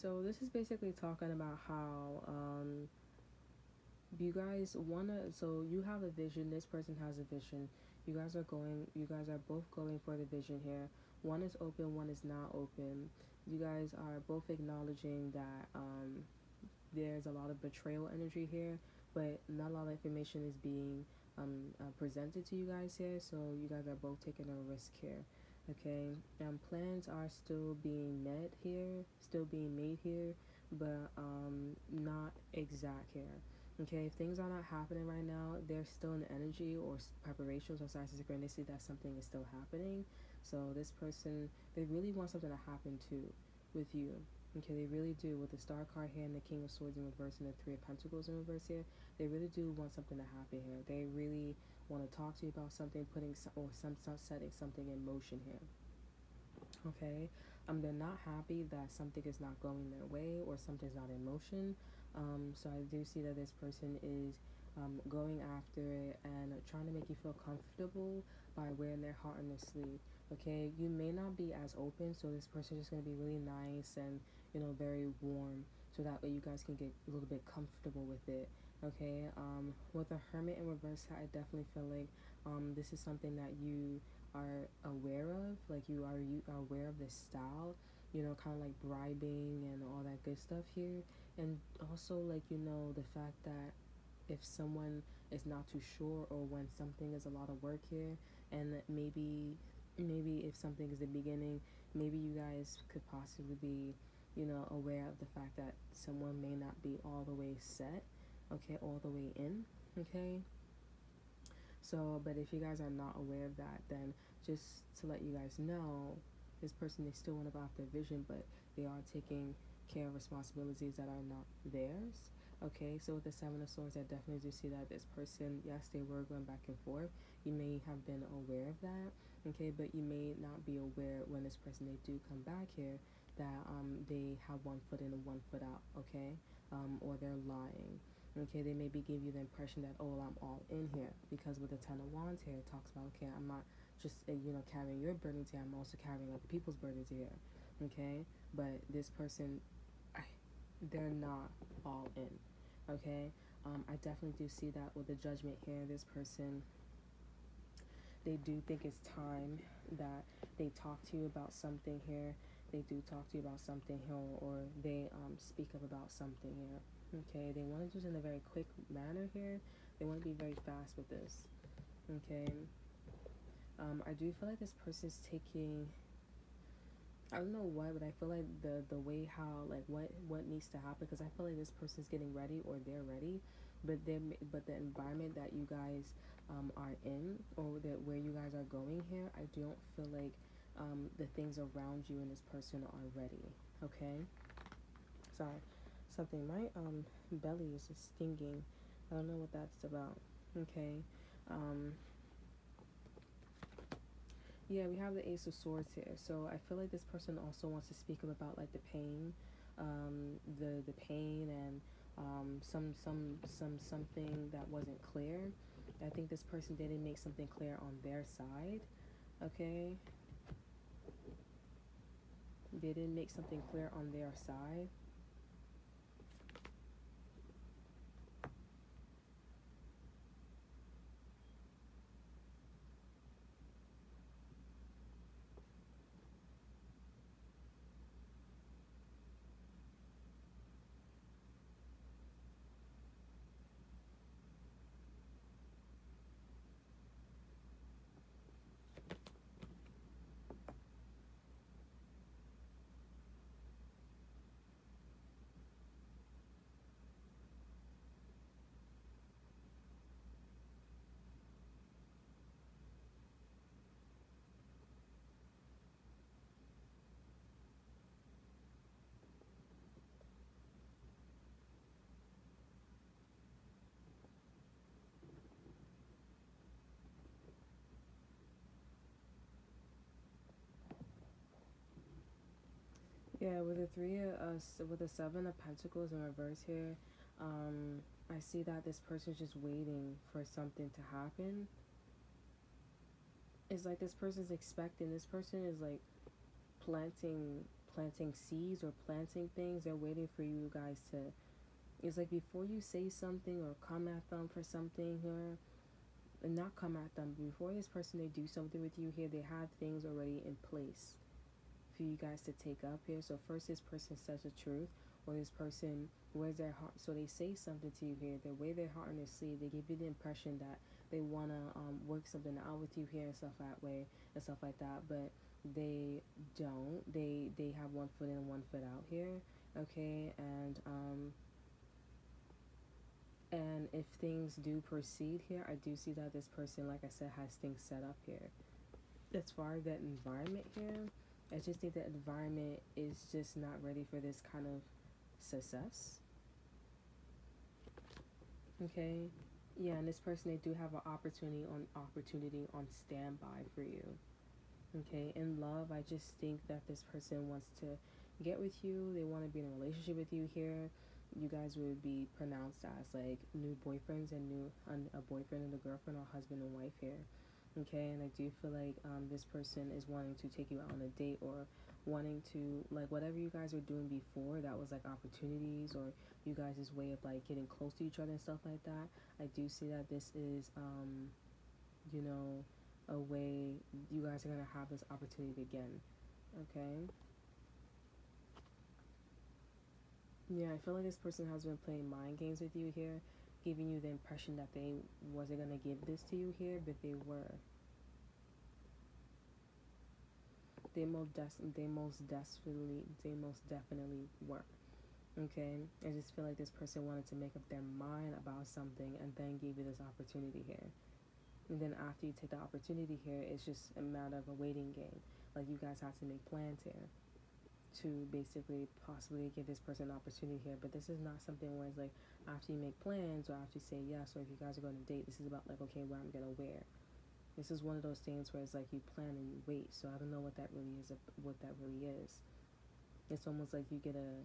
So this is basically talking about how you guys wanna. So you have a vision. This person has a vision. You guys are going. You guys are both going for the vision here. One is open. One is not open. You guys are both acknowledging that there's a lot of betrayal energy here, but not a lot of information is being presented to you guys here. So you guys are both taking a risk here. Okay, plans are still being met here, still being made here, but not exact here. Okay, if things are not happening right now, there's still an energy or preparations or signs of synchronicity that something is still happening. So this person, they really want something to happen too with you. Okay, they really do. With the Star card here and the King of Swords in reverse and the Three of Pentacles in reverse here, they really do want something to happen here. They really want to talk to you about something, setting something in motion here. Okay, they're not happy that something is not going their way or something's not in motion. So I do see that this person is going after it and trying to make you feel comfortable by wearing their heart on their sleeve. Okay, you may not be as open, so this person is just gonna be really nice and very warm, so that way you guys can get a little bit comfortable with it. Okay, with a Hermit in reverse, I definitely feel like this is something that you are aware of, like you are aware of this style, kind of like bribing and all that good stuff here. And also, like, the fact that if someone is not too sure, or when something is a lot of work here, and maybe if something is the beginning, maybe you guys could possibly be aware of the fact that someone may not be all the way set, okay, all the way in. Okay, so, but if you guys are not aware of that, then just to let you guys know, this person, they still want to go after vision, but they are taking care of responsibilities that are not theirs. Okay, so with the Seven of Swords, I definitely do see that this person, yes, they were going back and forth. You may have been aware of that, okay, but you may not be aware when this person, they do come back here, that they have one foot in and one foot out, okay, or they're lying. Okay, they maybe give you the impression that, oh, I'm all in here, because with the Ten of Wands here, it talks about, okay, I'm not just carrying your burdens here, I'm also carrying other people's burdens here. Okay, but this person, they're not all in. Okay, I definitely do see that with the Judgment here. This person, they do think it's time that they talk to you about something here. They do talk to you about something here, or they speak up about something here. Okay, they want to do this in a very quick manner here. They want to be very fast with this. Okay, I do feel like this person's taking, I don't know what, but I feel like the way how, like, what needs to happen, because I feel like this person's getting ready, or they're ready, but the environment that you guys are in, or that where you guys are going here, I don't feel like the things around you and this person are ready. Okay, sorry, something, my belly is just stinging. I don't know what that's about. Okay, yeah, we have the Ace of Swords here. So I feel like this person also wants to speak up about, like, the pain, the pain, and something that wasn't clear. I think this person didn't make something clear on their side. Okay, they didn't make something clear on their side. Yeah, with the with the Seven of Pentacles in reverse here, I see that this person's just waiting for something to happen. It's like this person's expecting. This person is like planting planting seeds or planting things. They're waiting for you guys to, it's like before you say something or come at them for something here, and not come at them, before this person they do something with you here, they have things already in place for you guys to take up here. So first this person says the truth, or this person wears their heart, so they say something to you here, they wear their heart on their sleeve, they give you the impression that they want to work something out with you here and stuff that way and stuff like that, but they don't. They have one foot in and one foot out here, okay? And if things do proceed here, I do see that this person, like I said, has things set up here. As far as that environment here, I just think that environment is just not ready for this kind of success. Okay? Yeah, and this person, they do have an opportunity on standby for you. Okay? In love, I just think that this person wants to get with you. They want to be in a relationship with you here. You guys would be pronounced as like new boyfriends and a boyfriend and a girlfriend, or husband and wife here. Okay, and I do feel like this person is wanting to take you out on a date, or wanting to, like, whatever you guys were doing before that was like opportunities, or you guys' way of like getting close to each other and stuff like that. I do see that this is you know, a way you guys are gonna have this opportunity again. Okay. Yeah, I feel like this person has been playing mind games with you here, giving you the impression that they wasn't gonna give this to you here, but they were. They most definitely were. Okay, I just feel like this person wanted to make up their mind about something and then gave you this opportunity here. And then after you take the opportunity here, it's just a matter of a waiting game. Like, you guys have to make plans here to basically possibly give this person an opportunity here. But this is not something where it's like after you make plans or after you say yes, or if you guys are going to date, this is about like, okay, what I'm going to wear. This is one of those things where it's like you plan and you wait. So I don't know what that really is. It's almost like you get a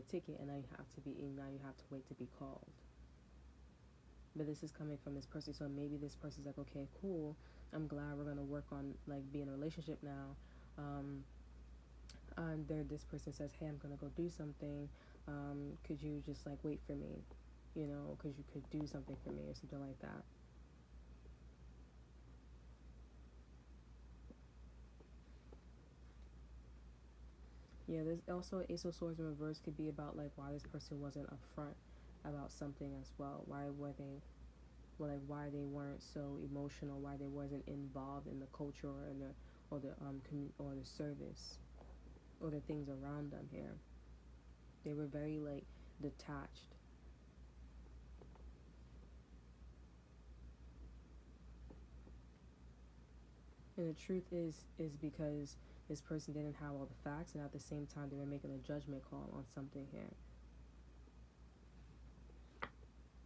ticket, and now you have to wait to be called. But this is coming from this person, so maybe this person's like, okay, cool, I'm glad we're gonna work on like being in a relationship now. And there, this person says, hey, I'm gonna go do something. Could you just like wait for me? You know, because you could do something for me or something like that. Yeah, there's also Ace of Swords in reverse could be about like why this person wasn't upfront about something as well. Why they weren't so emotional, why they wasn't involved in the culture or in the or the service or the things around them here. They were very like detached. And the truth is because this person didn't have all the facts, and at the same time they were making a judgment call on something here.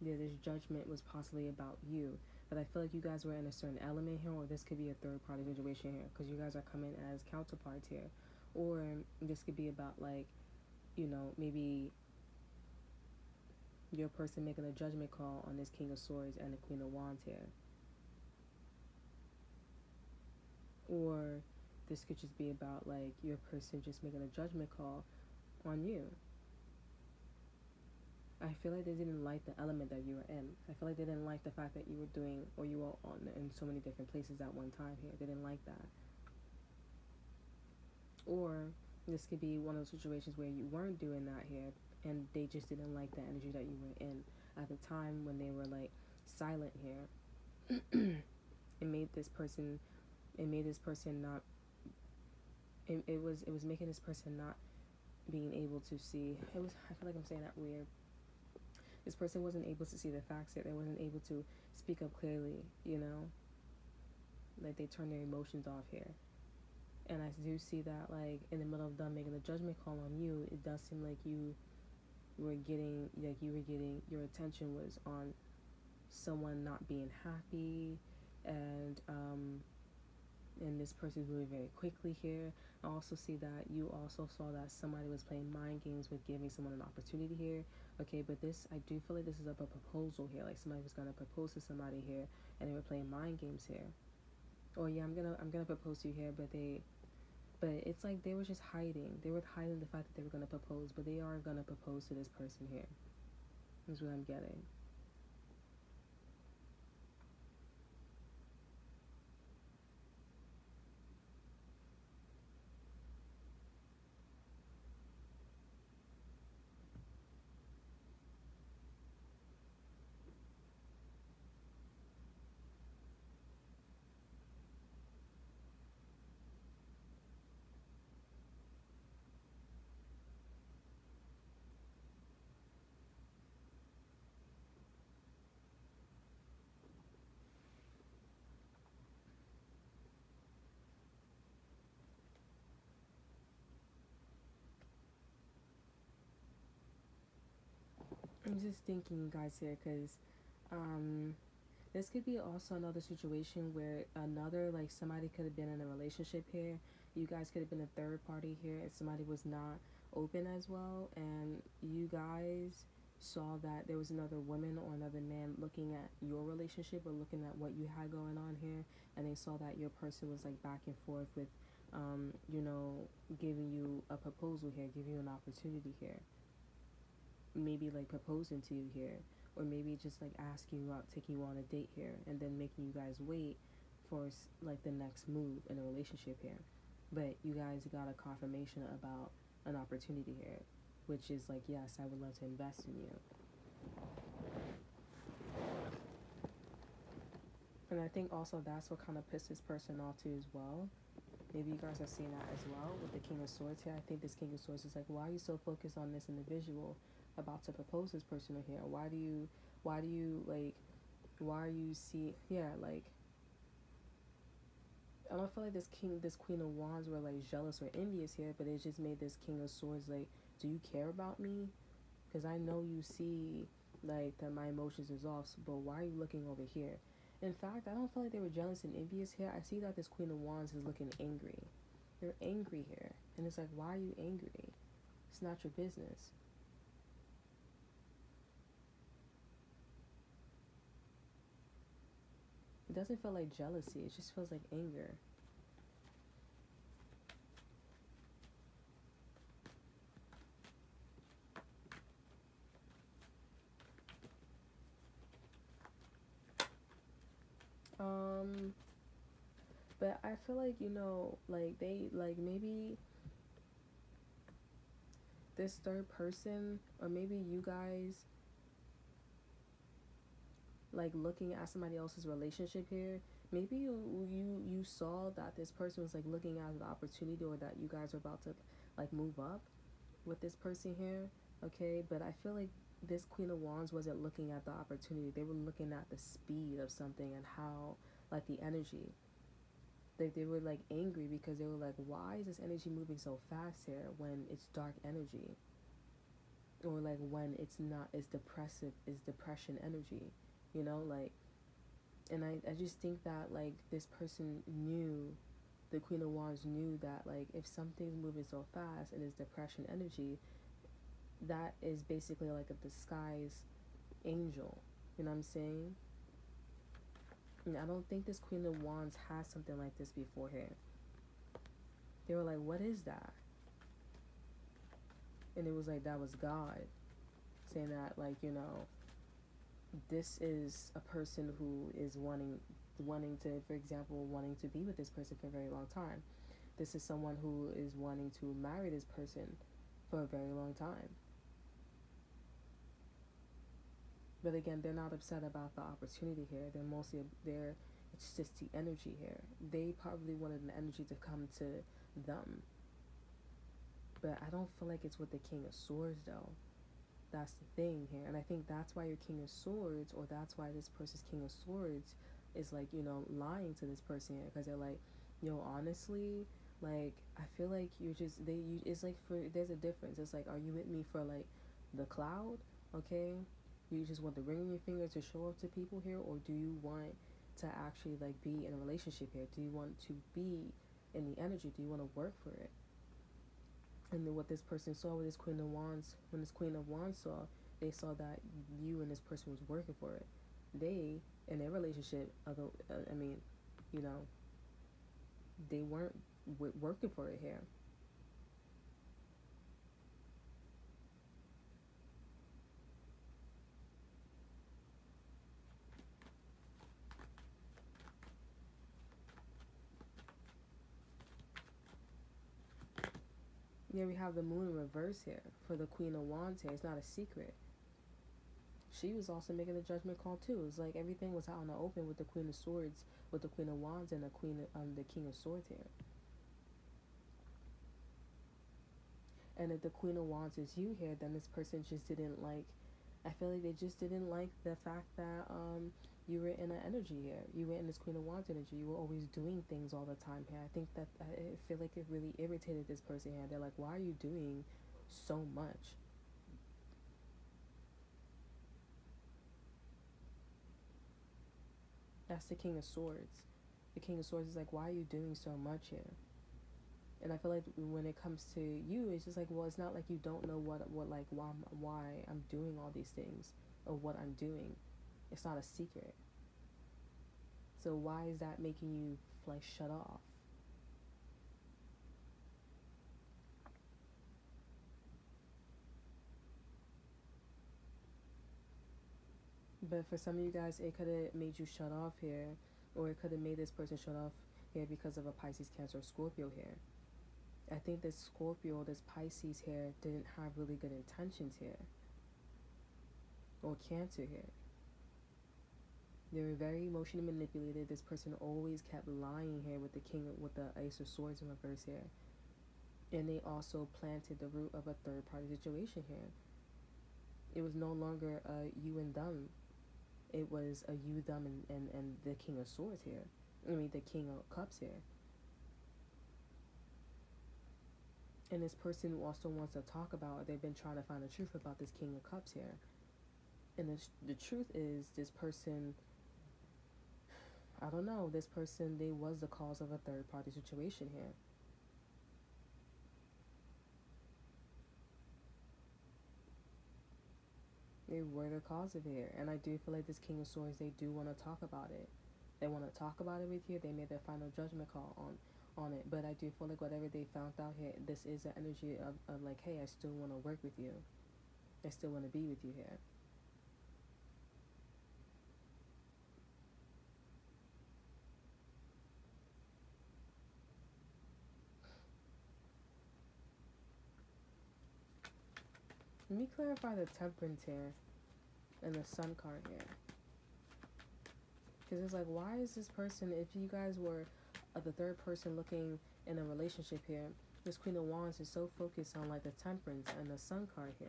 Yeah, this judgment was possibly about you, but I feel like you guys were in a certain element here, or this could be a third party situation here, because you guys are coming as counterparts here, or this could be about like, you know, maybe your person making a judgment call on this King of Swords and the Queen of Wands here, or this could just be about like your person just making a judgment call on you. I feel like they didn't like the element that you were in. I feel like they didn't like the fact that you were doing, or you were on in so many different places at one time here. They didn't like that. Or this could be one of those situations where you weren't doing that here, and they just didn't like the energy that you were in at the time when they were like silent here. it made this person it made this person not it was making this person not being able to see. I feel like I'm saying that weird. This person wasn't able to see the facts yet. They wasn't able to speak up clearly, you know? Like, they turn their emotions off here. And I do see that, like, in the middle of them making a judgment call on you, it does seem like your attention was on someone not being happy, and this person's moving very quickly here. I also see that you also saw that somebody was playing mind games with giving someone an opportunity here. Okay, but I do feel like this is a proposal here. Like, somebody was gonna propose to somebody here, and they were playing mind games here. Or yeah, I'm gonna propose to you here, but But it's like they were just hiding. They were hiding the fact that they were going to propose, but they are going to propose to this person here. That's what I'm getting. I'm just thinking, you guys, here, because this could be also another situation where another, like, somebody could have been in a relationship here. You guys could have been a third party here, and somebody was not open as well, and you guys saw that there was another woman or another man looking at your relationship or looking at what you had going on here, and they saw that your person was like back and forth with, you know, giving you a proposal here, giving you an opportunity here, maybe like proposing to you here, or maybe just like asking you out, taking you on a date here, and then making you guys wait for like the next move in a relationship here. But you guys got a confirmation about an opportunity here, which is like, yes, I would love to invest in you. And I think also that's what kind of pissed this person off too as well. Maybe you guys are seeing that as well with the King of Swords here. I think this King of Swords is like, why are you so focused on this individual about to propose this person here? Why do you, like, why are you like, I don't feel like this Queen of Wands were like jealous or envious here, but it just made this King of Swords like, do you care about me? Because I know you see like that my emotions is off, but why are you looking over here? In fact, I don't feel like they were jealous and envious here. I see that this Queen of Wands is looking angry. They're angry here. And it's like, why are you angry? It's not your business. It doesn't feel like jealousy. It just feels like anger. Um, but I feel like, you know, like they, like maybe this third person, or maybe you guys, like looking at somebody else's relationship here, maybe you saw that this person was like looking at the opportunity, or that you guys are about to like move up with this person here, okay? But I feel like this Queen of Wands wasn't looking at the opportunity. They were looking at the speed of something and how, like, the energy. Like, they were like angry because they were like, why is this energy moving so fast here when it's dark energy, or like when it's not, it's depressive, it's depression energy, you know, like. And I just think that like this person knew, the Queen of Wands knew that like if something's moving so fast and it's depression energy, that is basically like a disguised angel. You know what I'm saying? And I don't think this Queen of Wands has something like this before here. They were like, what is that? And it was like, that was God saying that, like, you know, this is a person who is wanting to, for example, wanting to be with this person for a very long time. This is someone who is wanting to marry this person for a very long time. But again, they're not upset about the opportunity here. They're mostly there. It's just the energy here. They probably wanted an energy to come to them. But I don't feel like it's with the King of Swords though. That's the thing here. And I think that's why your King of Swords, or that's why this person's King of Swords is like, you know, lying to this person here, because they're like, yo, honestly, like, I feel like you're just, it's like, for, there's a difference. It's like, are you with me for like the cloud? Okay, you just want the ring on your finger to show up to people here, or do you want to actually like be in a relationship here? Do you want to be in the energy? Do you want to work for it? And then what this person saw with this Queen of Wands, when this Queen of Wands saw, they saw that you and this person was working for it. They, in their relationship, although, I mean, you know, they weren't working for it here. Yeah, we have the moon in reverse here for the Queen of Wands here. It's not a secret. She was also making a judgment call too. It's like everything was out in the open with the Queen of Swords, with the Queen of Wands and the King of Swords here. And if the Queen of Wands is you here, then this person just didn't like. I feel like they just didn't like the fact that you were in an energy here. You were in this Queen of Wands energy. You were always doing things all the time here. I think that I feel like it really irritated this person here. They're like, why are you doing so much? That's the King of Swords. The King of Swords is like, why are you doing so much here? And I feel like when it comes to you, it's just like, well, it's not like you don't know what like why I'm doing all these things or what I'm doing. It's not a secret. So why is that making you like shut off? But for some of you guys, it could have made you shut off here, or it could have made this person shut off here because of a Pisces, Cancer, or Scorpio here. I think this Scorpio, this Pisces here, didn't have really good intentions here, or Cancer here. They were very emotionally manipulated. This person always kept lying here with the Ace of Swords in reverse here. And they also planted the root of a third party situation here. It was no longer a you and them. It was a you, them, and the King of Swords here. I mean, the King of Cups here. And this person also wants to talk about, they've been trying to find the truth about this King of Cups here. And the truth is, this person, I don't know, this person, they was the cause of a third party situation here. They were the cause of it. And I do feel like this King of Swords, they do want to talk about it. They want to talk about it with you. They made their final judgment call on it. But I do feel like whatever they found out here, this is the energy of like, hey, I still want to work with you. I still want to be with you here. Let me clarify the Temperance here and the Sun card here. Because it's like, why is this person, if you guys were the third person looking in a relationship here, this Queen of Wands is so focused on like the Temperance and the Sun card here.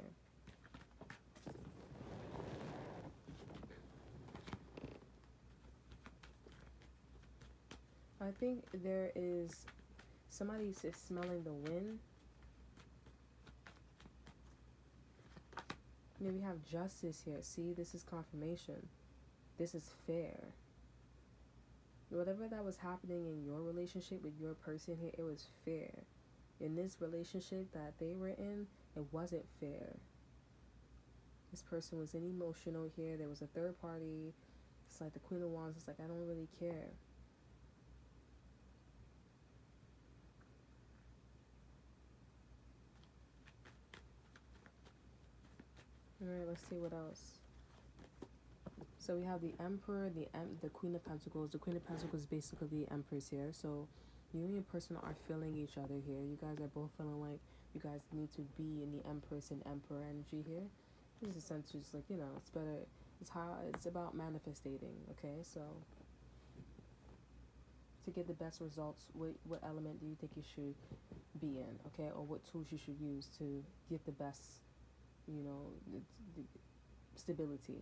I think there is somebody's smelling the wind. Maybe we have justice here. See, this is confirmation. This is fair. Whatever that was happening in your relationship with your person here, it was fair. In this relationship that they were in, it wasn't fair. This person was emotional here. There was a third party. It's like the Queen of Wands. It's like, I don't really care. Alright, let's see what else. So we have the Emperor, the Queen of Pentacles. The Queen of Pentacles is basically the Empress here. So you and your person are feeling each other here. You guys are both feeling like you guys need to be in the Empress and Emperor energy here. This is essentially just like, it's better. It's about manifesting, okay? So to get the best results, what element do you think you should be in, okay? Or what tools you should use to get the best, the stability,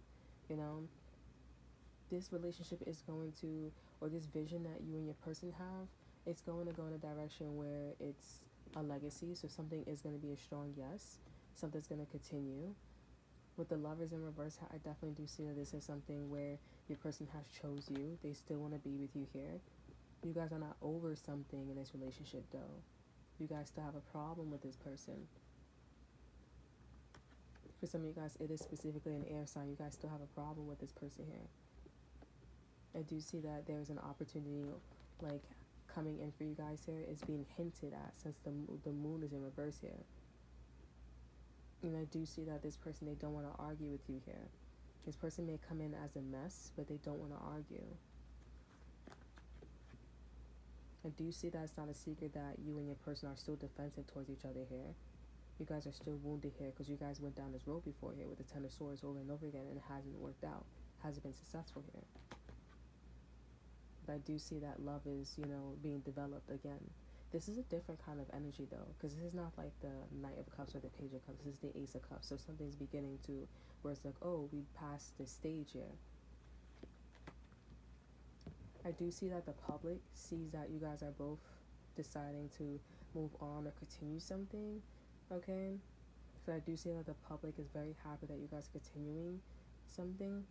This relationship is going to, or this vision that you and your person have, it's going to go in a direction where it's a legacy. So something is going to be a strong yes. Something's going to continue. With the Lovers in reverse, I definitely do see that this is something where your person has chose you. They still want to be with you here. You guys are not over something in this relationship, though. You guys still have a problem with this person. For some of you guys, it is specifically an air sign. You guys still have a problem with this person here. I do see that there's an opportunity, like, coming in for you guys here is being hinted at, since the moon is in reverse here. And I do see that this person, they don't want to argue with you here. This person may come in as a mess, but they don't want to argue. I do see that it's not a secret that you and your person are still defensive towards each other here. You guys are still wounded here because you guys went down this road before here with the Ten of Swords over and over again, and it hasn't worked out. Hasn't been successful here. But I do see that love is, being developed again. This is a different kind of energy though, because this is not like the Knight of Cups or the Page of Cups. This is the Ace of Cups. So something's beginning to, where it's like, oh, we passed this stage here. I do see that the public sees that you guys are both deciding to move on or continue something, okay? So I do see that the public is very happy that you guys are continuing something.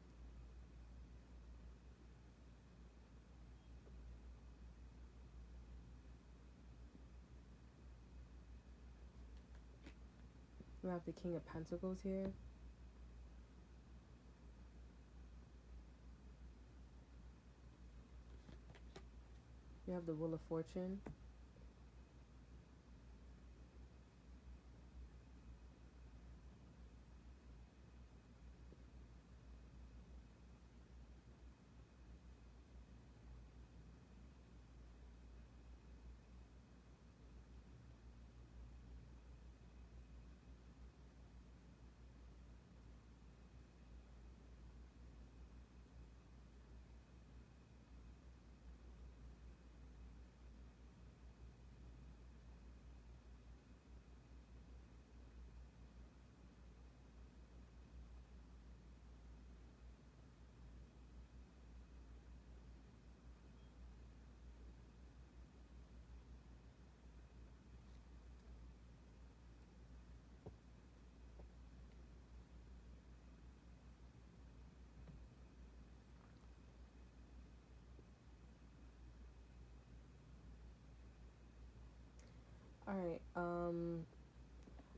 We have the King of Pentacles here. We have the Wheel of Fortune.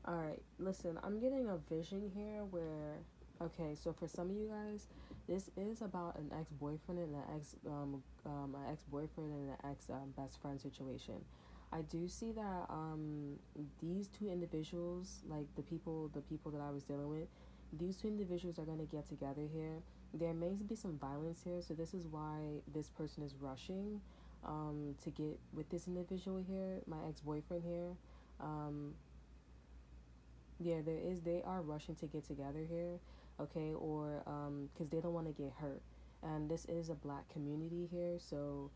Alright, listen, I'm getting a vision here where, okay, so for some of you guys, this is about an ex-boyfriend and an ex-boyfriend and an ex-best friend situation. I do see that these two individuals, like the people that I was dealing with, these two individuals are going to get together here. There may be some violence here, so this is why this person is rushing to get with this individual here, my ex-boyfriend here. Yeah, they are rushing to get together here, okay, or because they don't want to get hurt. And this is a black community here, so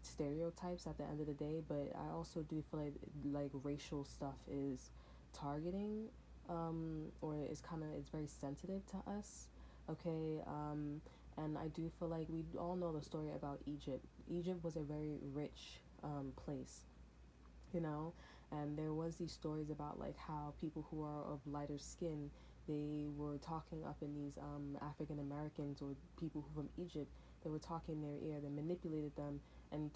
stereotypes at the end of the day, but I also do feel like racial stuff is targeting, or it's very sensitive to us, okay. And I do feel like we all know the story about Egypt. Egypt was a very rich place, and there was these stories about like how people who are of lighter skin, they were talking up in these African Americans or people who from Egypt, they were talking in their ear, they manipulated them and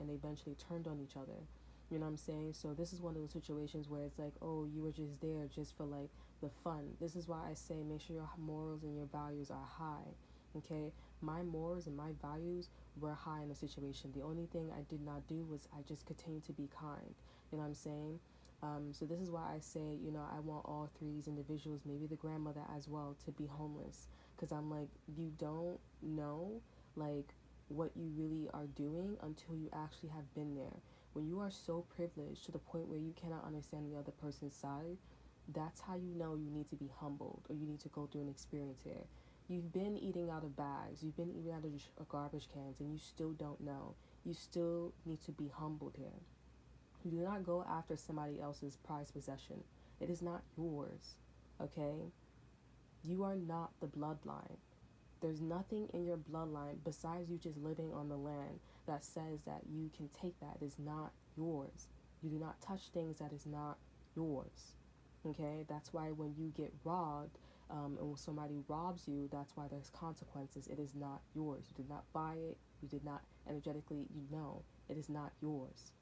eventually turned on each other. You know what I'm saying? So this is one of those situations where it's like, oh, you were just there just for like the fun. This is why I say make sure your morals and your values are high. Okay, my morals and my values were high in the situation. The only thing I did not do was I just continued to be kind. You know what I'm saying? So this is why I say, I want all three of these individuals, maybe the grandmother as well, to be homeless. Because I'm like, you don't know, like, what you really are doing until you actually have been there. When you are so privileged to the point where you cannot understand the other person's side, that's how you know you need to be humbled or you need to go through an experience here. You've been eating out of bags, you've been eating out of garbage cans, and you still don't know. You still need to be humbled here. You do not go after somebody else's prized possession. It is not yours, okay? You are not the bloodline. There's nothing in your bloodline besides you just living on the land that says that you can take that. It is not yours. You do not touch things that is not yours, okay? That's why when you get robbed, and when somebody robs you, that's why there's consequences. It is not yours. You did not buy it. You did not energetically, it is not yours.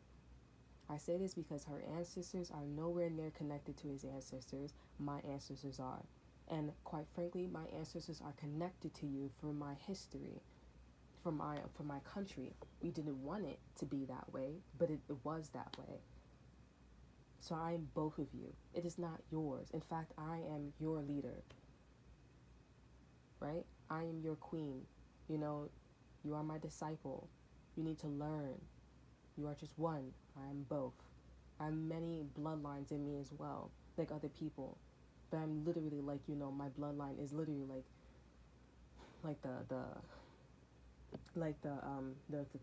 I say this because her ancestors are nowhere near connected to his ancestors. My ancestors are. And quite frankly, my ancestors are connected to you from my history, for my country. We didn't want it to be that way, but it was that way. So I am both of you. It is not yours. In fact, I am your leader. Right? I am your queen. You know, you are my disciple. You need to learn. You are just one. I am both. I have many bloodlines in me as well, like other people. But I'm literally like, you know, my bloodline is literally like the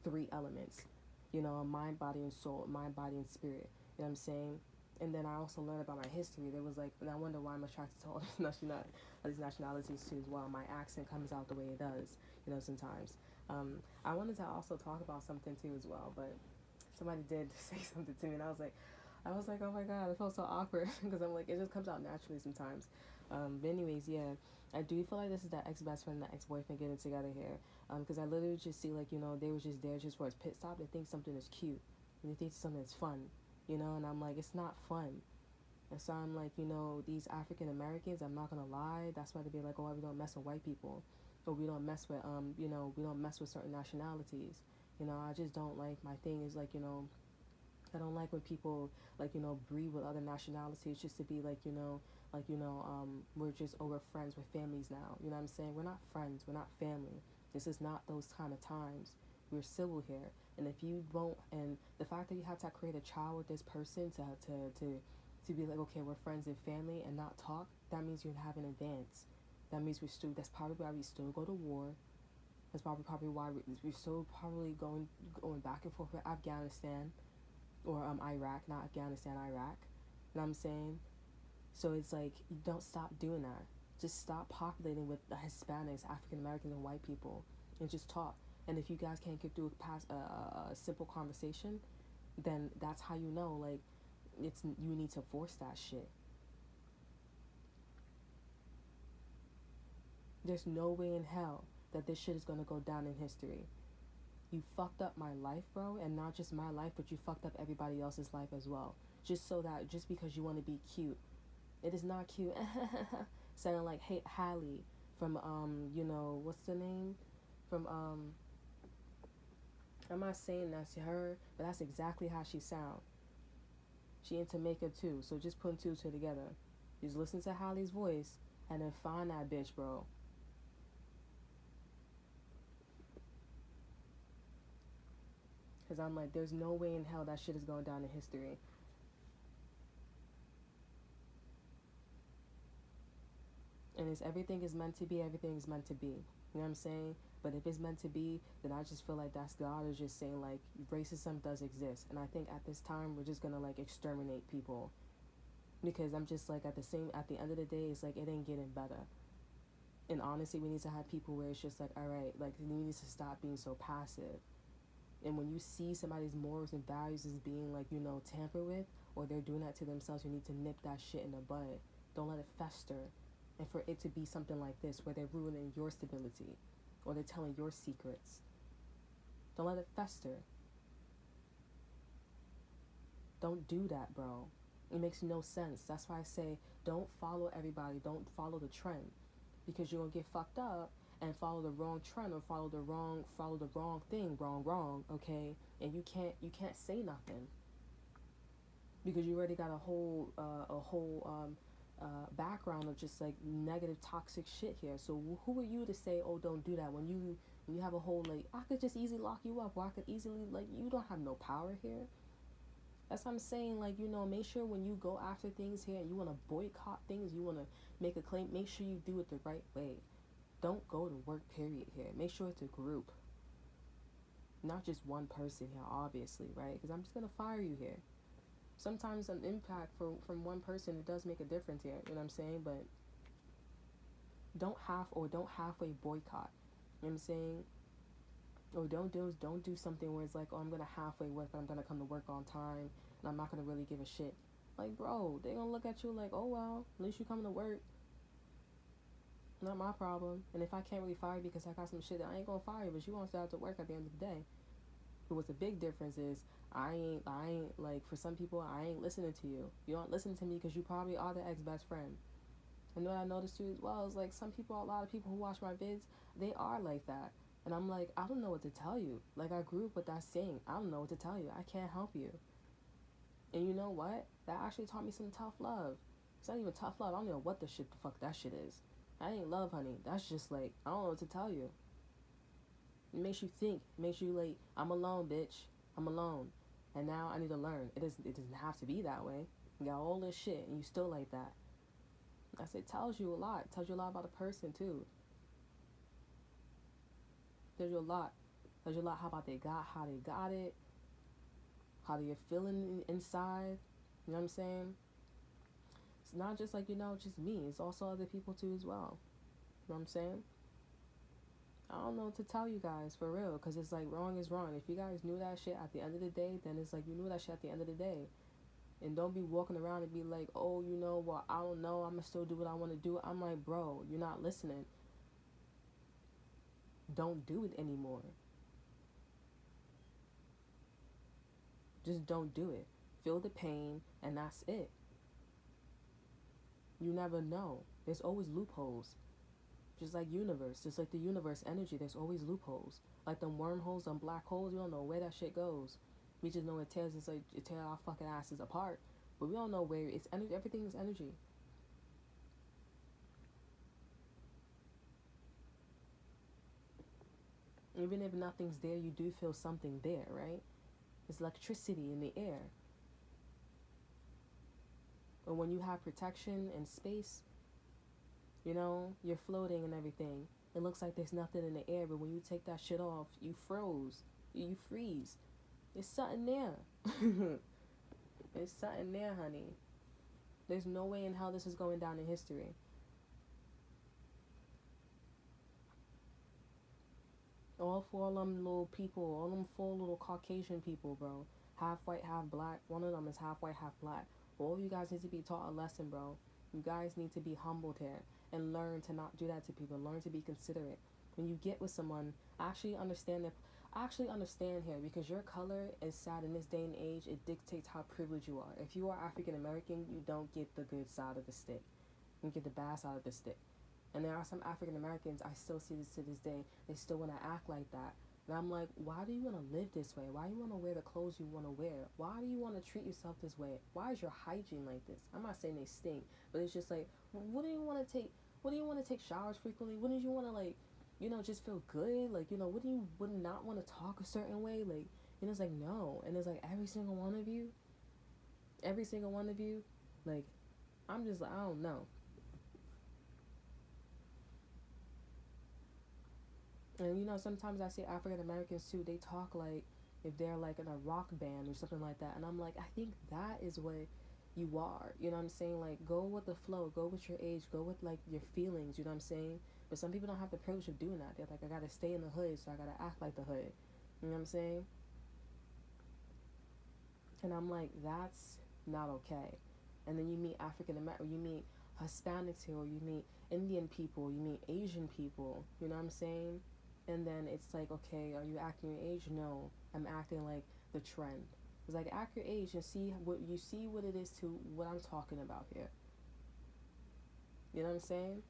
three elements, you know, mind, body, and soul, mind, body, and spirit. You know what I'm saying? And then I also learned about my history. There was like, and I wonder why I'm attracted to all these nationalities too as well. My accent comes out the way it does, you know, sometimes. I wanted to also talk about something too as well, but somebody did say something to me, and I was like, oh my god, it felt so awkward because I'm like, it just comes out naturally sometimes. But anyways, yeah, I do feel like this is that ex-best friend and that ex-boyfriend getting together here. Because I literally just see like, you know, they were just there just for his pit stop. They think something is cute, and they think something is fun, you know, and I'm like, it's not fun. And so I'm like, you know, these African Americans, I'm not gonna lie, that's why they be like, oh, we don't mess with white people, or we don't mess with, you know, we don't mess with certain nationalities. You know, I just don't like, my thing is like, you know, I don't like when people like, you know, breed with other nationalities just to be like, you know, we're just over friends with families now. You know what I'm saying? We're not friends. We're not family. This is not those kind of times. We're civil here. And if you won't, and the fact that you have to create a child with this person to be like, okay, we're friends and family and not talk, that means you have an advance. That means that's probably why we still go to war. That's probably why we're still probably going back and forth with Afghanistan or Iraq, not Afghanistan, Iraq. You know what I'm saying? So it's like, you don't stop doing that. Just stop populating with the Hispanics, African Americans, and white people, and just talk. And if you guys can't get through a simple conversation, then that's how you know, like, you need to force that shit. There's no way in hell that this shit is gonna go down in history. You fucked up my life, bro, and not just my life, but you fucked up everybody else's life as well. Just because you want to be cute. It is not cute. Sounding like, hey, Hallie from, you know, what's the name? From, I'm not saying that's her, but that's exactly how she sound. She into makeup too, so just putting two together. Just listen to Hallie's voice and then find that bitch, bro. Because I'm like, there's no way in hell that shit is going down in history. And it's everything is meant to be, everything is meant to be. You know what I'm saying? But if it's meant to be, then I just feel like that's God is just saying, like, racism does exist. And I think at this time, we're just going to, like, exterminate people. Because I'm just, like, at the end of the day, it's like, it ain't getting better. And honestly, we need to have people where it's just like, all right, like, we need to stop being so passive. And when you see somebody's morals and values as being, like, you know, tampered with, or they're doing that to themselves, you need to nip that shit in the bud. Don't let it fester. And for it to be something like this, where they're ruining your stability, or they're telling your secrets, don't let it fester. Don't do that, bro. It makes no sense. That's why I say, don't follow everybody. Don't follow the trend, because you're gonna get fucked up and follow the wrong trend, or follow the wrong thing, wrong, okay? And you can't say nothing, because you already got a whole background of just like negative toxic shit here. So who are you to say, oh, don't do that, when you have a whole, like, I could just easily lock you up, or I could easily, like, you don't have no power here. That's what I'm saying. Like, you know, make sure when you go after things here and you want to boycott things, you want to make a claim, make sure you do it the right way. Don't go to work, period, here. Make sure it's a group, not just one person here, obviously, right? Because I'm just going to fire you here. Sometimes an impact from one person, it does make a difference here, you know what I'm saying? But don't halfway boycott, you know what I'm saying? Or don't do something where it's like, oh, I'm going to halfway work, but I'm going to come to work on time, and I'm not going to really give a shit. Like, bro, they're going to look at you like, oh, well, at least you coming to work. Not my problem. And if I can't really fire you because I got some shit, I ain't going to fire you, but you won't still have to work at the end of the day. But what's the big difference is, I ain't, like, for some people, I ain't listening to you. You don't listen to me because you probably are the ex-best friend. And what I noticed too as well is, like, a lot of people who watch my vids, they are like that. And I'm like, I don't know what to tell you. Like, I grew up with that saying, I don't know what to tell you. I can't help you. And you know what? That actually taught me some tough love. It's not even tough love. I don't know what the fuck that shit is. I ain't love, honey. That's just like, I don't know what to tell you. It makes you think. It makes you like, I'm alone, bitch. I'm alone. And now I need to learn. It doesn't have to be that way. You got all this shit and you still like that. I said, it tells you a lot. It tells you a lot about a person too. It tells you a lot. It tells you a lot how they got it, how they're feeling inside. You know what I'm saying? It's not just like, just me. It's also other people too as well. You know what I'm saying? I don't know what to tell you guys, for real, because it's like wrong is wrong. If you guys knew that shit at the end of the day, then it's like you knew that shit at the end of the day. And don't be walking around and be like, oh, well, I don't know, I'm going to still do what I want to do. I'm like, bro, you're not listening. Don't do it anymore. Just don't do it. Feel the pain, and that's it. You never know. There's always loopholes. Just like universe, just like the universe energy, there's always loopholes. Like them wormholes, them black holes, we don't know where that shit goes. We just know it tears our fucking asses apart. But we don't know where it's energy. Everything is energy. Even if nothing's there, you do feel something there, right? It's electricity in the air. But when you have protection and space, you're floating and everything. It looks like there's nothing in the air, but when you take that shit off, you froze. You freeze. There's something there. There's something there, honey. There's no way in hell this is going down in history. All four of them little people, all them four little Caucasian people, bro. Half white, half black. One of them is half white, half black. All you guys need to be taught a lesson, bro. You guys need to be humbled here and learn to not do that to people. Learn to be considerate. When you get with someone, actually understand here, because your color is sad in this day and age. It dictates how privileged you are. If you are African American, you don't get the good side of the stick. You get the bad side of the stick. And there are some African Americans, I still see this to this day, they still want to act like that. And I'm like, why do you want to live this way? Why do you want to wear the clothes you want to wear? Why do you want to treat yourself this way? Why is your hygiene like this? I'm not saying they stink, but it's just like, what do you want to take? What do you want to take showers frequently? Wouldn't you want to just feel good? Like, wouldn't you not want to talk a certain way? Like, it's like, no. And it's like every single one of you, like, I'm just like, I don't know. And sometimes I see African Americans too, they talk like if they're like in a rock band or something like that. And I'm like, I think that is what you are. You know what I'm saying? Like, go with the flow, go with your age, go with like your feelings, you know what I'm saying? But some people don't have the privilege of doing that. They're like, I gotta stay in the hood, so I gotta act like the hood. You know what I'm saying? And I'm like, that's not okay. And then you meet African American, you meet Hispanics here, or you meet Indian people, you meet Asian people, you know what I'm saying? And then it's like, okay, are you acting your age? No, I'm acting like the trend. It's like, act your age and see what it is to what I'm talking about here. You know what I'm saying?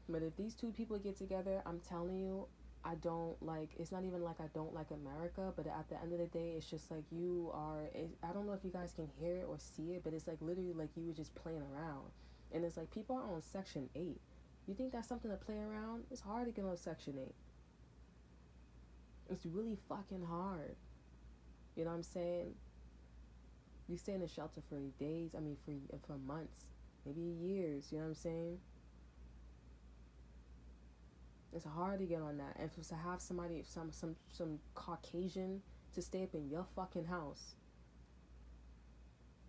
But if these two people get together, I'm telling you, it's not even like I don't like America, but at the end of the day, it's just like I don't know if you guys can hear it or see it, but it's like literally like you were just playing around. And it's like people are on Section 8. You think that's something to play around? It's hard to get on Section 8. It's really fucking hard. You know what I'm saying? You stay in the shelter for days, for months, maybe years, you know what I'm saying? It's hard to get on that. And to have somebody, some Caucasian to stay up in your fucking house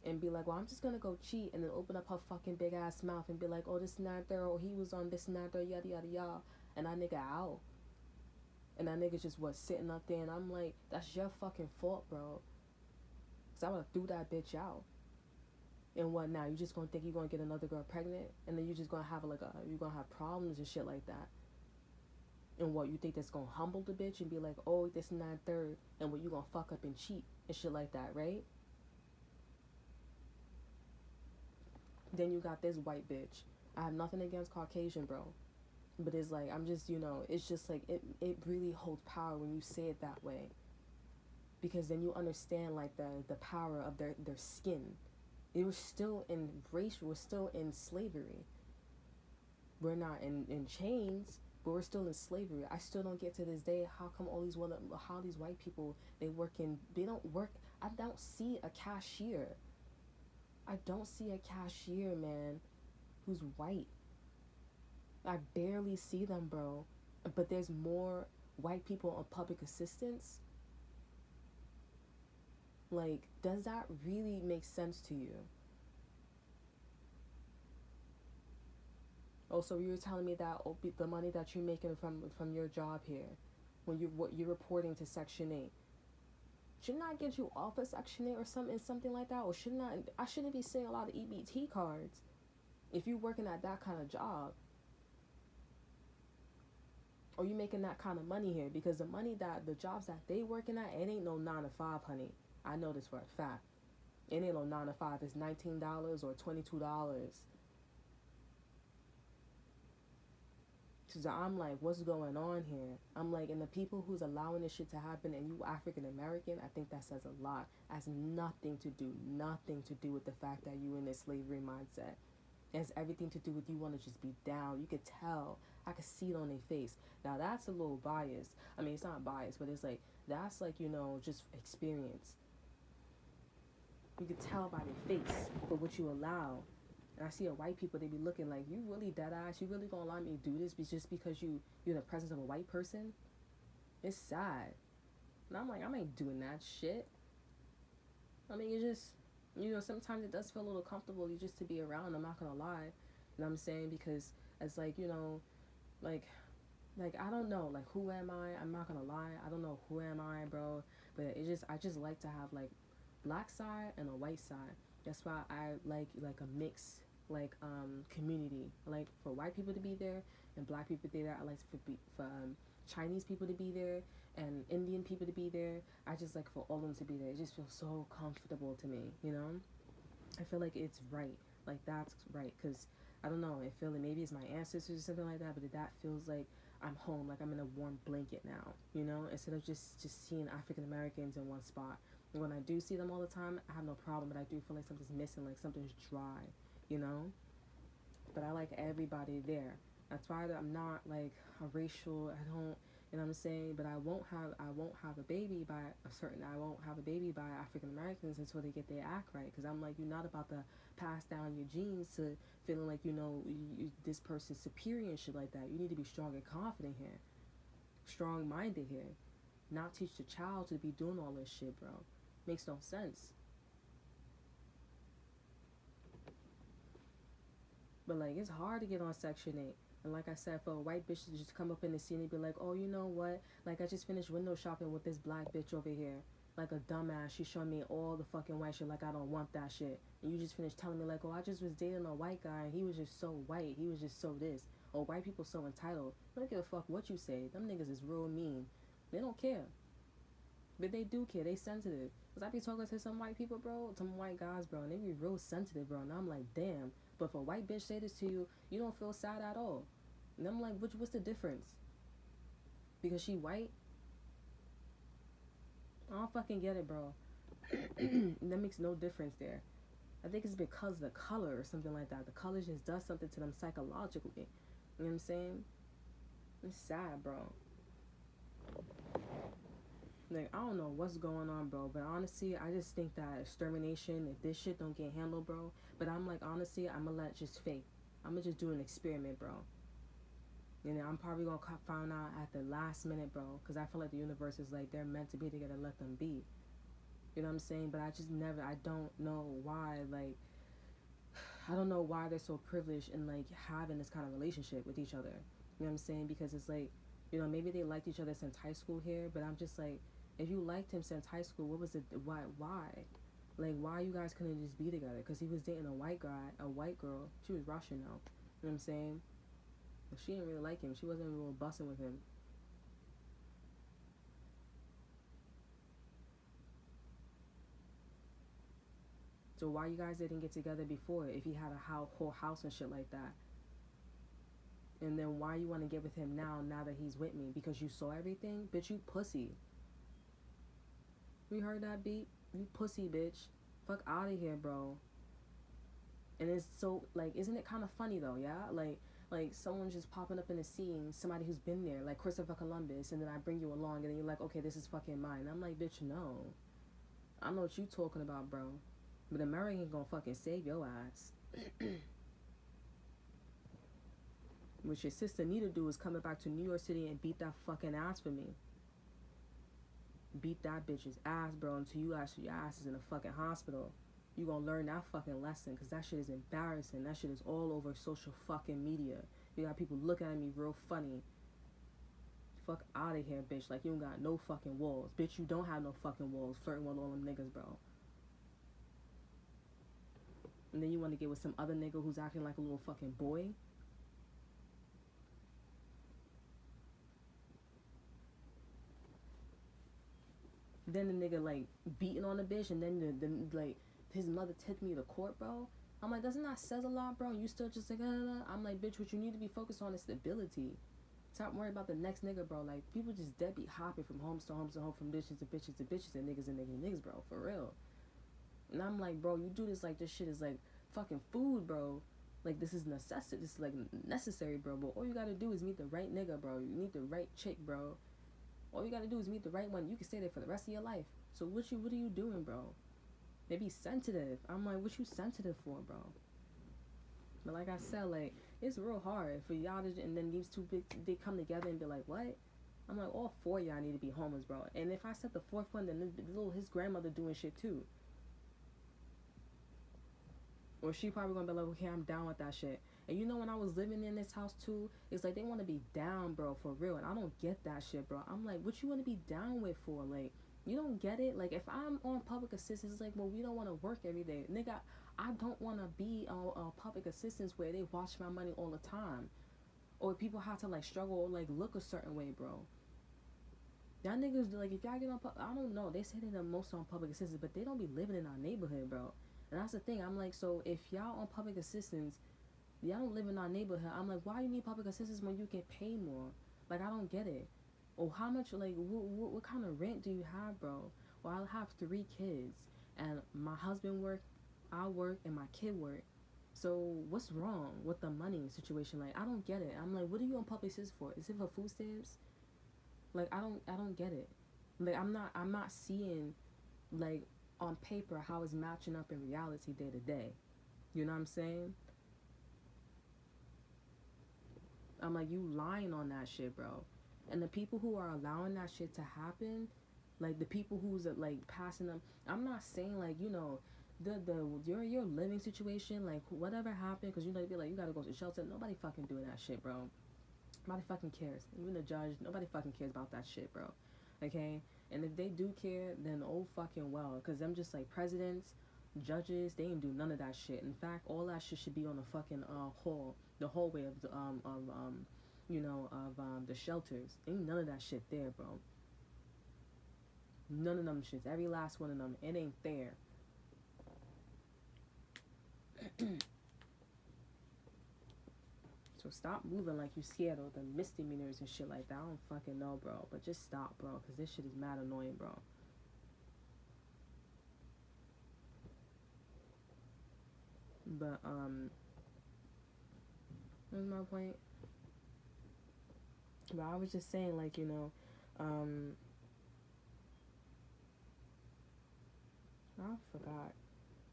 and be like, well, I'm just gonna go cheat, and then open up her fucking big ass mouth and be like, oh, this and that there, or he was on this and that there, yada yada yada, and that nigga out. And that nigga just was sitting up there, and I'm like, that's your fucking fault, bro. Cause I would've threw that bitch out. And what now? You just gonna think you're gonna get another girl pregnant, and then you just gonna have you're gonna have problems and shit like that. And what, you think that's gonna humble the bitch and be like, oh, this and that third, and what, you gonna fuck up and cheat and shit like that, right? Then you got this white bitch. I have nothing against Caucasian, bro. But it's like, I'm just, it's just like, it really holds power when you say it that way. Because then you understand, like, the power of their skin. It was still in race, we're still in slavery. We're not in chains, but we're still in slavery. I still don't get to this day how come how these white people, they don't work. I don't see a cashier. I don't see a cashier, man, who's white. I barely see them, bro. But there's more white people on public assistance. Like, does that really make sense to you? Oh, so you were telling me that the money that you're making from your job here, when you're reporting to Section 8, shouldn't I get you off of Section 8 or something like that? Or I shouldn't be seeing a lot of EBT cards if you're working at that kind of job, or you making that kind of money here, because the jobs that they working at, it ain't no 9 to 5, honey. I know this for a fact. It ain't no 9 to 5. It's $19 or $22. So I'm like, what's going on here? I'm like, and the people who's allowing this shit to happen, and you African American, I think that says a lot. It has nothing to do with the fact that you in this slavery mindset. It has everything to do with you want to just be down. You could tell. I could see it on their face. Now that's a little biased. I mean, it's not biased, but it's like, that's like, just experience. You could tell by their face for what you allow. And I see a white people, they be looking like, you really dead ass? You really gonna allow me to do this just because you're in the presence of a white person? It's sad. And I'm like, I ain't doing that shit. I mean, you just, sometimes it does feel a little comfortable just to be around. I'm not gonna lie. You know what I'm saying? Because it's like, like I don't know, like, who am I? I'm not gonna lie. I don't know who am I, bro. But I just like to have, like, black side and a white side. That's why I like a mix, like, community. I like for white people to be there and black people to be there. I like for Chinese people to be there and Indian people to be there. I just like for all of them to be there. It just feels so comfortable to me, I feel like it's right. Like, that's right. Because, I don't know, I feel like maybe it's my ancestors or something like that, but that feels like I'm home, like I'm in a warm blanket now, instead of just seeing African Americans in one spot. And when I do see them all the time, I have no problem, but I do feel like something's missing, like something's dry, But I like everybody there. That's why I'm not like a racial, I don't, you know what I'm saying? But I won't have a baby by African Americans until they get their act right. Because I'm like, you're not about to pass down your genes to feeling like, this person's superior and shit like that. You need to be strong and confident here. Strong-minded here. Not teach the child to be doing all this shit, bro. Makes no sense. But, like, it's hard to get on Section 8. And like I said, for a white bitch to just come up in the scene and be like, oh, you know what? Like, I just finished window shopping with this black bitch over here. Like a dumbass. She's showing me all the fucking white shit like I don't want that shit. And you just finished telling me like, oh, I just was dating a white guy and he was just so white. He was just so this. Or white people so entitled. I don't give a fuck what you say. Them niggas is real mean. They don't care. But they do care. They sensitive. Because I be talking to some white people, bro. Some white guys, bro. And they be real sensitive, bro. And I'm like, damn. But if a white bitch say this to you, you don't feel sad at all. And I'm like, what's the difference? Because she white? I don't fucking get it, bro. That makes no difference there. I think it's because of the color or something like that. The color just does something to them psychologically. You know what I'm saying? It's sad, bro. Like, I don't know what's going on, bro. But honestly, I just think that extermination, if this shit don't get handled, bro. But I'm like, honestly, I'm gonna let just fate. I'm gonna just do an experiment, bro. And I'm probably gonna find out at the last minute, bro. Because I feel like the universe is like, they're meant to be together, let them be. You know what I'm saying? But I don't know why, like, I don't know why they're so privileged in, like, having this kind of relationship with each other. You know what I'm saying? Because it's like, maybe they liked each other since high school here, but I'm just like, if you liked him since high school, what was it, why? Like, why you guys couldn't just be together? Because he was dating a white guy, a white girl. She was Russian, though. You know what I'm saying? But she didn't really like him. She wasn't real busting with him. So why you guys didn't get together before if he had a whole house and shit like that? And then why you want to get with him now that he's with me? Because you saw everything? Bitch, you pussy. We heard that beat? You pussy, bitch. Fuck out of here, bro. And it's so, like, isn't it kind of funny, though, yeah? Like, someone just popping up in the scene, somebody who's been there, like Christopher Columbus, and then I bring you along, and then you're like, okay, this is fucking mine. And I'm like, bitch, no. I know what you talking about, bro. But America ain't gonna fucking save your ass. What your sister need to do is coming back to New York City and beat that fucking ass for me. Beat that bitch's ass, bro, until your ass is in a fucking hospital. You gonna learn that fucking lesson, because that shit is embarrassing. That shit is all over social fucking media. You got people looking at me real funny. Fuck out of here, bitch. Like, you don't got no fucking walls. Bitch, you don't have no fucking walls. Flirting with all them niggas, bro. And then you want to get with some other nigga who's acting like a little fucking boy. Then the nigga, like, beating on the bitch, and then the like, his mother took me to court, bro. I'm like, doesn't that says a lot, bro? You still just like, I'm like, bitch, what you need to be focused on is stability. Stop worrying about the next nigga, bro. Like, people just deadbeat hopping from homes to homes to home, from bitches to bitches to bitches, and niggas and niggas and niggas, bro. For real. And I'm like, bro, you do this like this shit is like fucking food, bro. Like, this is necessity. This is like necessary, bro. But all you gotta do is meet the right nigga, bro. You meet the right chick, bro. All you gotta do is meet the right one. You can stay there for the rest of your life. So what are you doing, bro? They be sensitive. I'm like, what you sensitive for, bro? But like I said, like, it's real hard for y'all to, and then these two big, they come together and be like, what? I'm like, all four of y'all need to be homeless, bro. And if I set the fourth one, then his grandmother doing shit too. Or she probably gonna be like, okay, I'm down with that shit. And you know, when I was living in this house too, it's like they want to be down, bro, for real. And I don't get that shit, bro. I'm like, what you want to be down with for? Like, you don't get it? Like, if I'm on public assistance, it's like, well, we don't want to work every day. Nigga, I don't want to be on public assistance where they watch my money all the time. Or people have to, like, struggle or, like, look a certain way, bro. Y'all niggas, like, if y'all get on, I don't know. They say they're the most on public assistance, but they don't be living in our neighborhood, bro. And that's the thing. I'm like, so if y'all on public assistance, y'all don't live in our neighborhood. I'm like, why you need public assistance when you can pay more? Like, I don't get it. Or how much, like, what kind of rent do you have, bro? Well, I have 3 kids, and my husband work, I work, and my kid work. So what's wrong with the money situation? Like, I don't get it. I'm like, what are you on public assistance for? Is it for food stamps? Like, I don't get it. Like, I'm not seeing, like, on paper how it's matching up in reality day to day. You know what I'm saying? I'm like, you lying on that shit, bro. And the people who are allowing that shit to happen, like the people who's like passing them, I'm not saying like, you know, your living situation, like whatever happened, because you know, they be like, you gotta go to shelter. Nobody fucking doing that shit, bro. Nobody fucking cares. Even the judge, nobody fucking cares about that shit, bro. Okay? And if they do care, then oh fucking well. Because them just like presidents, judges, they ain't do none of that shit. In fact, all that shit should be on the fucking the hallway of the the shelters. Ain't none of that shit there, bro. None of them shits. Every last one of them. It ain't there. So stop moving like you scared of the misdemeanors and shit like that. I don't fucking know, bro. But just stop, bro. Because this shit is mad annoying, bro. But, what's my point? But I was just saying, like, you know, I forgot,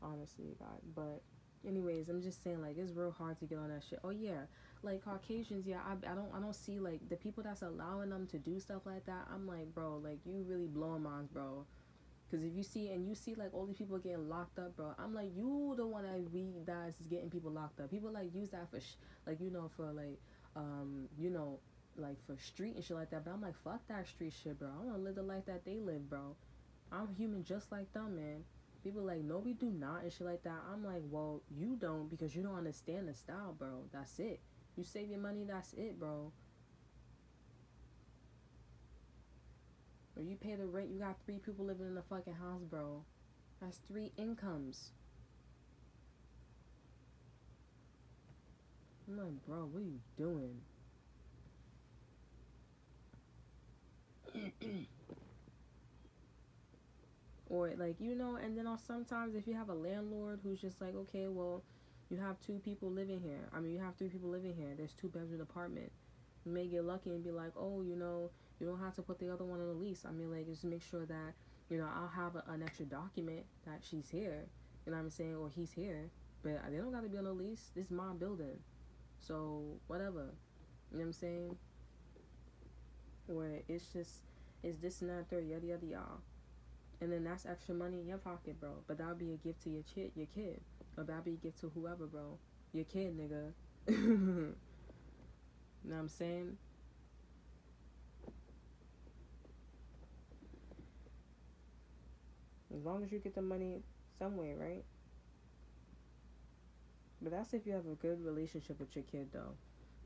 honestly, God. But anyways, I'm just saying, like, it's real hard to get on that shit. Oh yeah, like Caucasians, yeah, I don't see like the people that's allowing them to do stuff like that. I'm like, bro, like you really blowing minds, bro. Because if you see like all these people getting locked up, bro, I'm like, you the one that's getting people locked up. People like use that for like, you know, for like like for street and shit like that. But I'm like, fuck that street shit, bro. I want to live the life that they live, bro. I'm human just like them, man. People like, no, we do not and shit like that. I'm like, well, you don't, because you don't understand the style, bro. That's it. You save your money, that's it, bro. Or you pay the rent, you got 3 people living in the fucking house, bro. That's 3 incomes. I'm like, bro, what are you doing? Or like, you know, and then sometimes if you have a landlord who's just like, okay, well, you have two people living here. I mean, you have three people living here. There's two bedroom apartment. You may get lucky and be like, oh, you know, you don't have to put the other one on the lease. I mean, like, just make sure that, you know, I'll have an extra document that she's here. You know what I'm saying? Or he's here. But they don't got to be on the lease. This is my building. So, whatever. You know what I'm saying? Or it's just, it's this and that, third, yada, yada, y'all. And then that's extra money in your pocket, bro. But that'll be a gift to your kid. Or that'll be a gift to whoever, bro. Your kid, nigga. You know what I'm saying? As long as you get the money somewhere, right? But that's if you have a good relationship with your kid, though.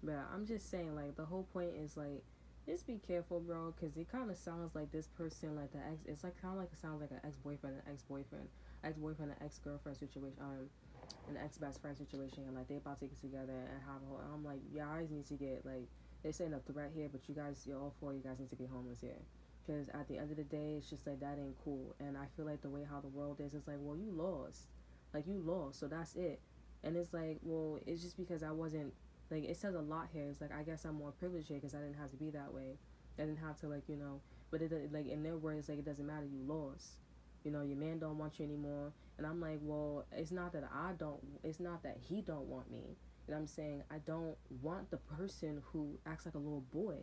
But I'm just saying, like, the whole point is, like, just be careful, bro, because it kind of sounds like this person, like, the ex, it's, like, kind of like it sounds like an ex-boyfriend and ex-boyfriend and ex-girlfriend situation, an ex-best friend situation, and, like, they about to get together and have a whole, and I'm like, you guys need to get, like, they're saying a threat here, but you guys, all four of you guys need to be homeless here. Because at the end of the day, it's just like, that ain't cool. And I feel like the way how the world is, it's like, well, you lost. Like, you lost, so that's it. And it's like, well, it's just because I wasn't, like, it says a lot here. It's like, I guess I'm more privileged here because I didn't have to be that way. I didn't have to, like, you know, but it, like, in their words, like, it doesn't matter, you lost. You know, your man don't want you anymore. And I'm like, well, it's not that it's not that he don't want me. You know what I'm saying? I don't want the person who acts like a little boy.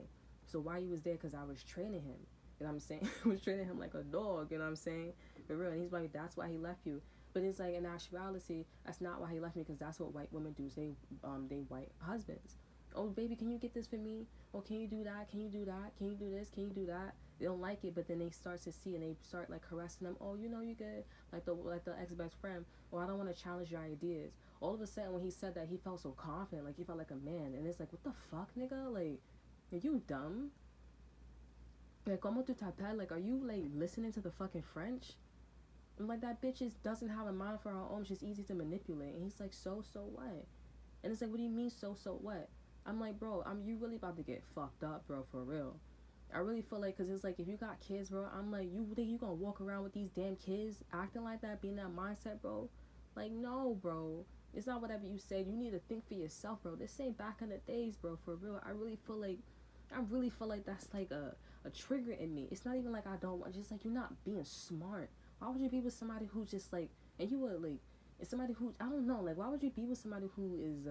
So why you was there? Because I was training him. You know what I'm saying? I was training him like a dog, you know what I'm saying? For real. And he's like, that's why he left you. But it's like, in actuality, that's not why he left me, because that's what white women do. They white husbands. Oh, baby, can you get this for me? Oh, can you do that? Can you do that? Can you do this? Can you do that? They don't like it, but then they start to see and they start like caressing them. Oh, you know you good. Like the ex best friend. Oh, I don't want to challenge your ideas. All of a sudden, when he said that, he felt so confident, like he felt like a man. And it's like, what the fuck, nigga? Like, are you dumb? Like, como tu t'appelles? Like, are you like listening to the fucking French? And like, that bitch doesn't have a mind for her own. She's easy to manipulate. And he's like, so what? And it's like, what do you mean, so what? I'm like, bro, you really about to get fucked up, bro, for real. I really feel like, because it's like, if you got kids, bro, I'm like, you think you gonna walk around with these damn kids acting like that, being that mindset, bro? Like, no, bro. It's not whatever you said. You need to think for yourself, bro. This ain't back in the days, bro, for real. I really feel like that's like a trigger in me. It's not even like I don't want, just like, you're not being smart. Why would you be with somebody who just like, and you would like, it's somebody who, I don't know, like, why would you be with somebody who is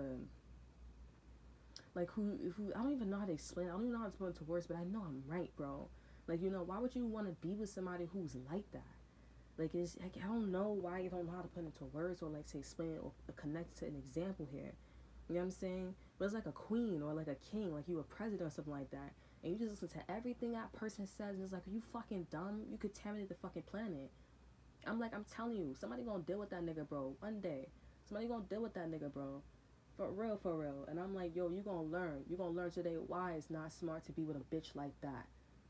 like, who I don't even know how to explain it. I don't even know how to put it into words, but I know I'm right, bro. Like, you know, why would you want to be with somebody who's like that? Like, it's like, I don't know why you don't know how to put it into words or like to explain it or connect to an example here. You know what I'm saying? But it's like a queen or like a king, like you a president or something like that, and you just listen to everything that person says, and it's like, are you fucking dumb? You could contaminate the fucking planet. I'm like, I'm telling you, somebody gonna deal with that nigga, bro. One day, somebody gonna deal with that nigga, bro. For real, for real. And I'm like, yo, you gonna learn. You gonna learn today why it's not smart to be with a bitch like that.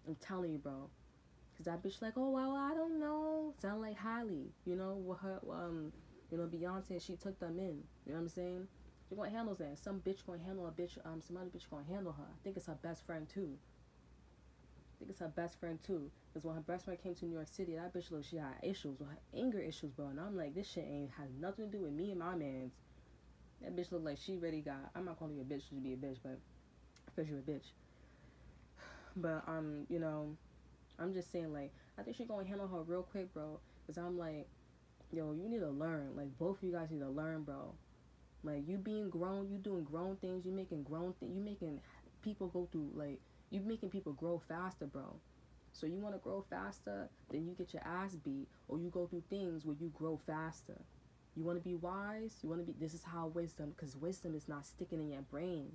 I'm telling you, bro. Cause that bitch like, oh well, I don't know. Sound like Hailey, you know, with her, you know, Beyonce. She took them in. You know what I'm saying? She gonna handle that. Some bitch gonna handle a bitch. Some other bitch gonna handle her. I think it's her best friend too. Because when her best friend came to New York City, that bitch looked, she had issues, with her anger issues, bro. And I'm like, this shit ain't has nothing to do with me and my mans. That bitch looked like she really got, I'm not calling you a bitch to be a bitch, but because you're a bitch. But you know, I'm just saying, like, I think she gonna handle her real quick, bro. Cause I'm like, yo, you need to learn. Like, both of you guys need to learn, bro. Like, you being grown, you doing grown things, you making grown things, you making people go through, like, you making people grow faster, bro. So you want to grow faster, then you get your ass beat, or you go through things where you grow faster. You want to be wise, this is how wisdom, because wisdom is not sticking in your brain.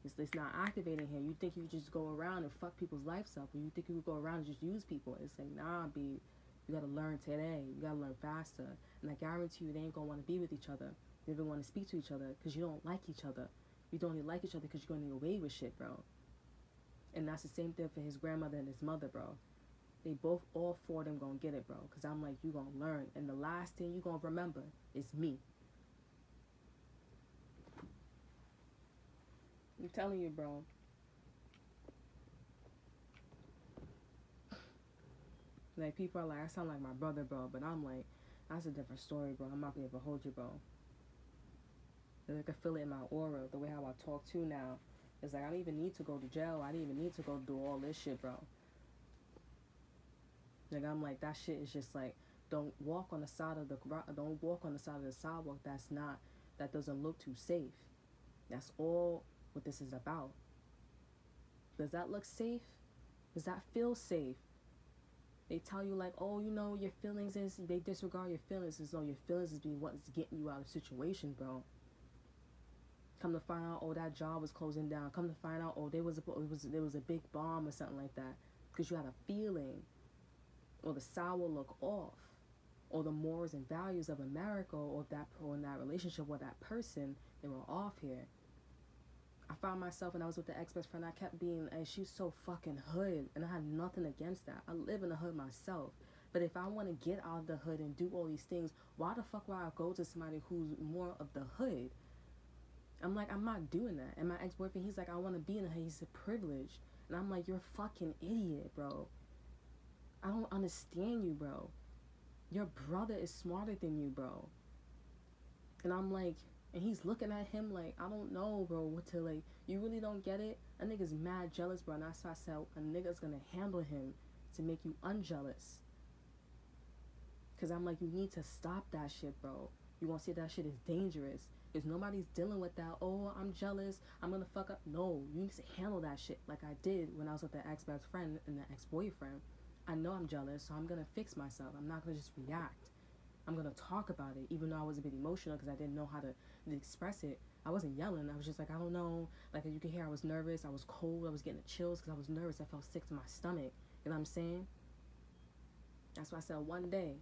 It's not activating here. You think you just go around and fuck people's lives up, or you think you go around and just use people. It's like, nah, B, you got to learn today. You got to learn faster. And I guarantee you, they ain't going to want to be with each other. They don't want to speak to each other because you don't like each other. You don't even like each other because you're going away with shit, bro. And that's the same thing for his grandmother and his mother, bro. They both, all four of them gonna get it, bro. Because I'm like, you gonna learn. And the last thing you gonna remember is me. I'm telling you, bro. Like, people are like, I sound like my brother, bro. But I'm like, that's a different story, bro. I'm not gonna ever hold you, bro. I can feel it in my aura, the way how I talk to now. It's like, I don't even need to go to jail. I didn't even need to go do all this shit, bro. Like, I'm like, that shit is just like, don't walk on the side of the sidewalk that doesn't look too safe. That's all what this is about. Does that look safe? Does that feel safe? They tell you like, oh, you know, your feelings is, they disregard your feelings as though your feelings is being what's getting you out of situations, bro. Come to find out, oh, that job was closing down. Come to find out, oh, there was a big bomb or something like that, because you had a feeling, or the sour look off, or the morals and values of America, or in that relationship with that person, they were off here. I found myself, and I was with the ex-best friend, I kept being, and she's so fucking hood, and I had nothing against that. I live in the hood myself. But if I want to get out of the hood and do all these things, why the fuck would I go to somebody who's more of the hood? I'm like, I'm not doing that. And my ex-boyfriend, he's like, I want to be in the hood. He's privileged. And I'm like, you're a fucking idiot, bro. I don't understand you, bro. Your brother is smarter than you, bro. And I'm like, and he's looking at him like, I don't know, bro, what to, like, you really don't get it? A nigga's mad jealous, bro. And that's why I said a nigga's gonna handle him to make you unjealous. Because I'm like, you need to stop that shit, bro. You gonna see that shit is dangerous. Because nobody's dealing with that, oh, I'm jealous, I'm gonna fuck up. No, you need to handle that shit like I did when I was with the ex-best friend and the ex-boyfriend. I know I'm jealous, so I'm gonna fix myself. I'm not gonna just react. I'm gonna talk about it, even though I was a bit emotional because I didn't know how to express it. I wasn't yelling. I was just like, I don't know. Like, you can hear I was nervous. I was cold. I was getting the chills because I was nervous. I felt sick to my stomach. You know what I'm saying? That's why I said one day.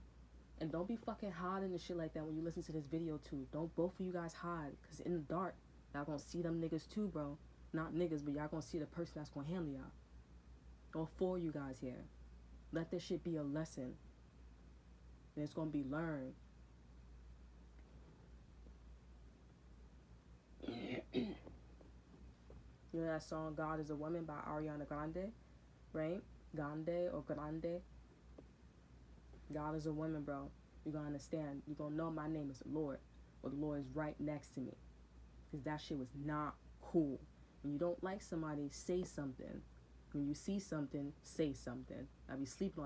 And don't be fucking hiding and shit like that when you listen to this video too. Don't both of you guys hide, because in the dark, y'all gonna see them niggas too, bro. Not niggas, but y'all gonna see the person that's gonna handle y'all. All four of you guys here. Let this shit be a lesson. And it's gonna be learned. You know that song God is a Woman by Ariana Grande, right? Grande or Grande. God is a woman, bro. You're gonna understand. You're gonna know my name is the Lord, or the Lord is right next to me. Because that shit was not cool. When you don't like somebody, say something. When you see something, say something. I be sleeping on